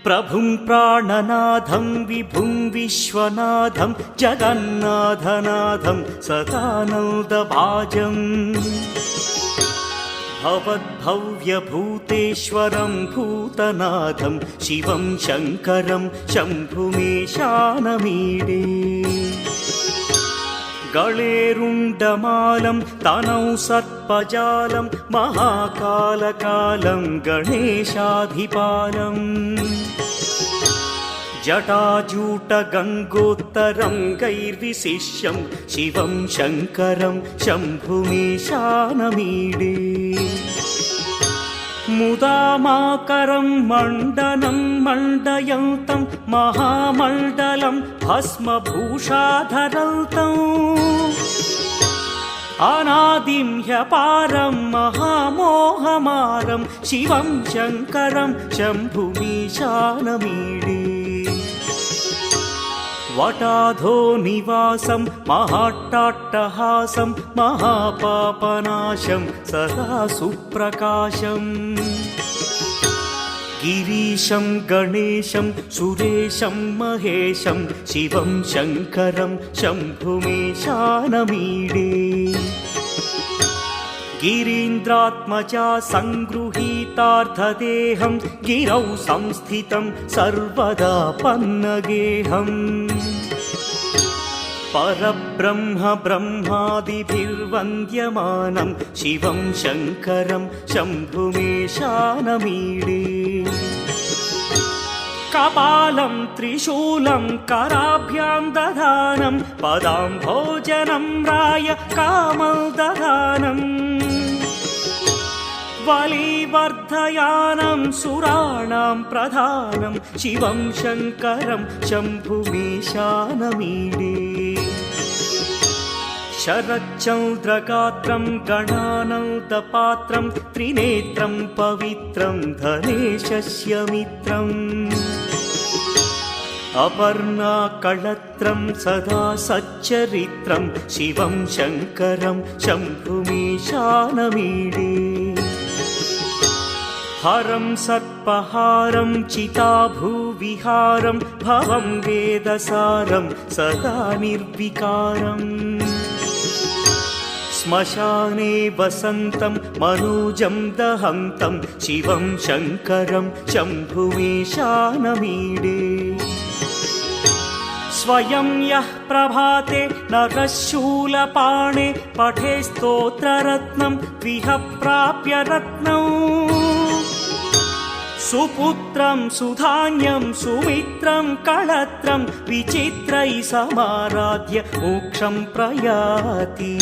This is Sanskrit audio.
प्रभुं प्राणनाथं विभुं विश्वनाथं जगन्नाथनाथं सदानन्दभाजम् भवद्भव्यभूतेश्वरं भूतनाथं शिवं शङ्करं शम्भुमीशानमीडे गळेरुण्डमालं तनौ सर्पजालं महाकालकालं गणेशाधिपालम् जटाजूटगङ्गोत्तरं गैर्विशिष्यं शिवं शङ्करं शम्भुमीशानमीडे मुदामाकरं मण्डनं मण्डयन्तं महामण्डलं भस्मभूषाधरन्तम् अनादिं ह्यपारं महामोहमारं शिवं शङ्करं शम्भुमीशानमीडे वटाधो निवासं महाट्टाट्टहासं महापापनाशं सदा सुप्रकाशम् गिरीशं गणेशं सुरेशं महेशं शिवं शङ्करं शम्भुमीशानमीडे गिरीन्द्रात्मजा सङ्गृहीतार्थदेहं गिरौ संस्थितं सर्वदा पन्नगेहम् परब्रह्म ब्रह्मादिभिर्वन्द्यमानं शिवं शङ्करं शम्भुमीशानमीडे कपालं त्रिशूलं कराभ्यां दधानं पदाम्भोजनं राय कामदधानम् बलिवर्धयानं सुराणां प्रधानं शिवं शङ्करं शम्भुमीशानमीडे शरच्चन्द्रगात्रं गणानन्दपात्रं त्रिनेत्रं पवित्रं धनेशस्य मित्रम् अपर्णाकळत्रं सदा सच्चरित्रं शिवं शङ्करं शम्भुमीशानमीडे हरं सर्पहारं चिताभूविहारं भवं वेदसारं सदा निर्विकारम् श्मशाने वसन्तं मनोजं दहन्तं शिवं शङ्करं शम्भुमीशानमीडे स्वयं यः प्रभाते नरशूलपाणे पठे स्तोत्ररत्नं त्विह प्राप्य रत्नम् सुपुत्रं सुधान्यं सुमित्रं कळत्रं विचित्रैः समाराध्य मोक्षं प्रयाति।